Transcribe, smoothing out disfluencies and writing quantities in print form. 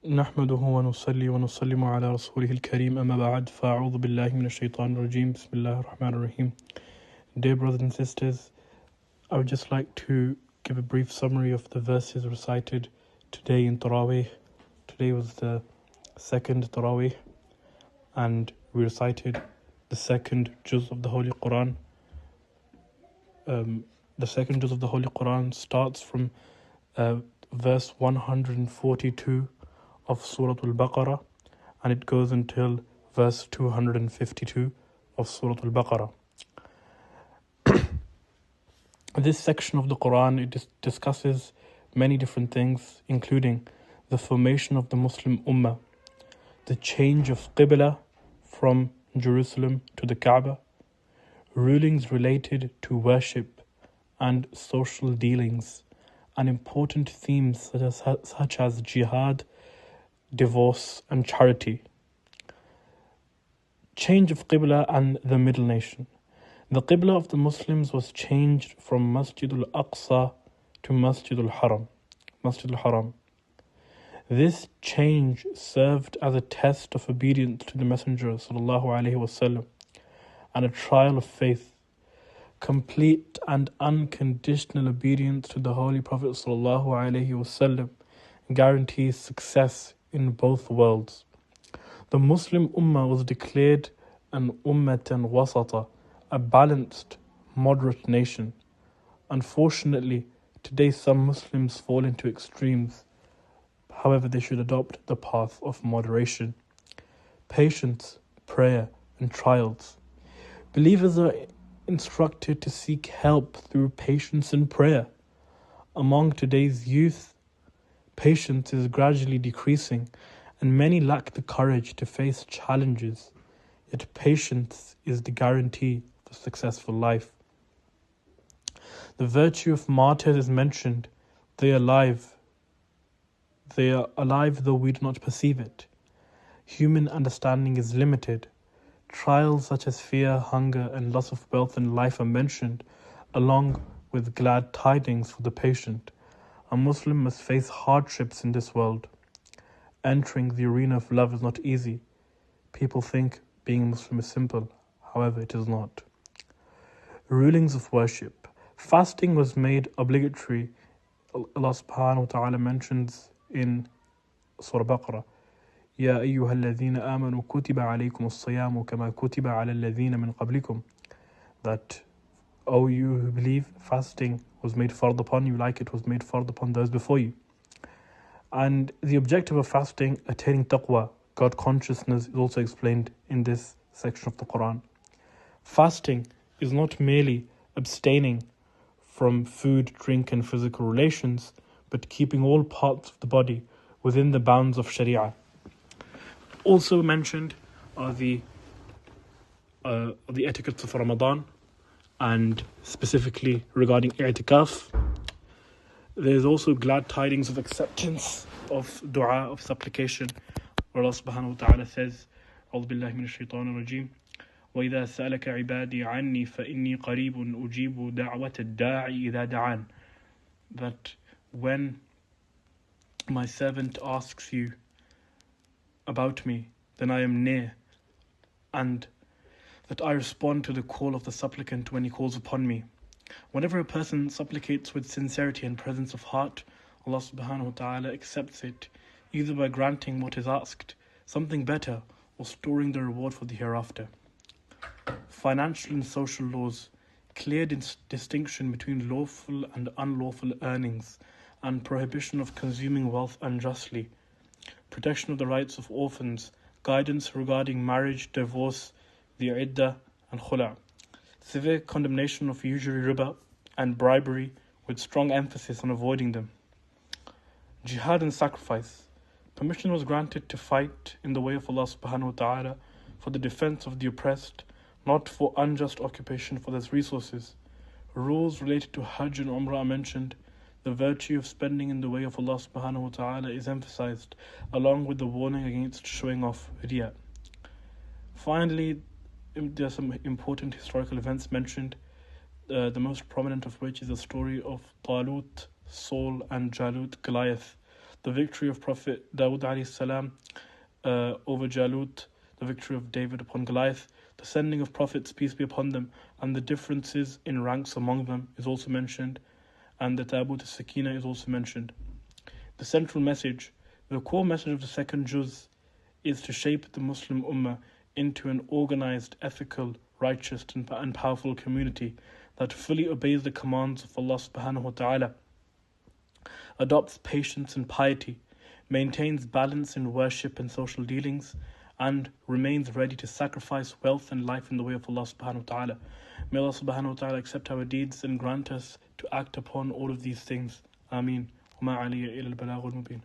نحمده ونصلي ونسلم على رسوله الكريم أما بعد فأعوذ بالله من الشيطان الرجيم بسم الله الرحمن الرحيم. Dear brothers and sisters, I would just like to give a brief summary of the verses recited today in Taraweeh. Today was the second Taraweeh and we recited the second Juzz of the Holy Quran. The second Juzz of the Holy Quran starts from verse 142 of Surah Al-Baqarah and it goes until verse 252 of Surah Al-Baqarah. This section of the Quran, it discusses many different things, including the formation of the Muslim Ummah, the change of Qibla from Jerusalem to the Kaaba, rulings related to worship and social dealings, and important themes such as jihad, divorce and charity. Change of Qibla and the Middle Nation. The Qibla of the Muslims was changed from Masjid al-Aqsa to Masjid al-Haram. This change served as a test of obedience to the Messenger ﷺ and a trial of faith. Complete and unconditional obedience to the Holy Prophet ﷺ guarantees success in both worlds. The Muslim Ummah was declared an Ummatan Wasata, a balanced, moderate nation. Unfortunately, today some Muslims fall into extremes. However, they should adopt the path of moderation, patience, prayer, and trials. Believers are instructed to seek help through patience and prayer. Among today's youth, patience is gradually decreasing and many lack the courage to face challenges. Yet patience is the guarantee for a successful life. The virtue of martyrs is mentioned. They are alive though we do not perceive it. Human understanding is limited. Trials such as fear, hunger, and loss of wealth and life are mentioned, along with glad tidings for the patient. A Muslim must face hardships in this world. Entering the arena of love is not easy. People think being a Muslim is simple. However, it is not. Rulings of worship. Fasting was made obligatory. Allah subhanahu wa ta'ala mentions in Surah Baqarah, يا أيها الذين آمنوا كتب عليكم الصيام كما كتب على الذين من قبلكم, that, O you who believe, fasting was made fard upon you like it was made fard upon those before you. And the objective of fasting, attaining taqwa, God consciousness, is also explained in this section of the Quran. Fasting is not merely abstaining from food, drink and physical relations, but keeping all parts of the body within the bounds of Sharia. Also mentioned are the etiquettes of Ramadan, and specifically regarding i'tikaf. There's also glad tidings of acceptance of dua, of supplication, where Allah subhanahu wa ta'ala says, أعوذ بالله من الشيطان الرجيم وإذا سألك عبادي عني فإني قريب أجيب دعوة الداعي إذا دعان, that when my servant asks you about me, then I am near, and that I respond to the call of the supplicant when he calls upon me. Whenever a person supplicates with sincerity and presence of heart, Allah subhanahu wa ta'ala accepts it, either by granting what is asked, something better, or storing the reward for the hereafter. Financial and social laws, clear distinction between lawful and unlawful earnings, and prohibition of consuming wealth unjustly, protection of the rights of orphans, guidance regarding marriage, divorce, the iddah and khula', severe condemnation of usury, riba and bribery, with strong emphasis on avoiding them. Jihad and sacrifice. Permission was granted to fight in the way of Allah subhanahu wa ta'ala for the defense of the oppressed, not for unjust occupation for their resources. Rules related to Hajj and Umrah are mentioned. The virtue of spending in the way of Allah subhanahu wa ta'ala is emphasized, along with the warning against showing off riya. Finally, there are some important historical events mentioned, the most prominent of which is the story of Talut, Saul and Jalut, Goliath, the victory of Prophet Dawood alayhi salam over Jalut, the victory of David upon Goliath, the sending of prophets, peace be upon them, and the differences in ranks among them is also mentioned, and the Tabut al-Sakina is also mentioned. The central message, the core message of the second Juzz, is to shape the Muslim Ummah into an organized, ethical, righteous and powerful community that fully obeys the commands of Allah subhanahu wa ta'ala, adopts patience and piety, maintains balance in worship and social dealings, and remains ready to sacrifice wealth and life in the way of Allah subhanahu wa ta'ala. May Allah subhanahu wa ta'ala accept our deeds and grant us to act upon all of these things. Ameen. وما علي إلا البلاغ المبين.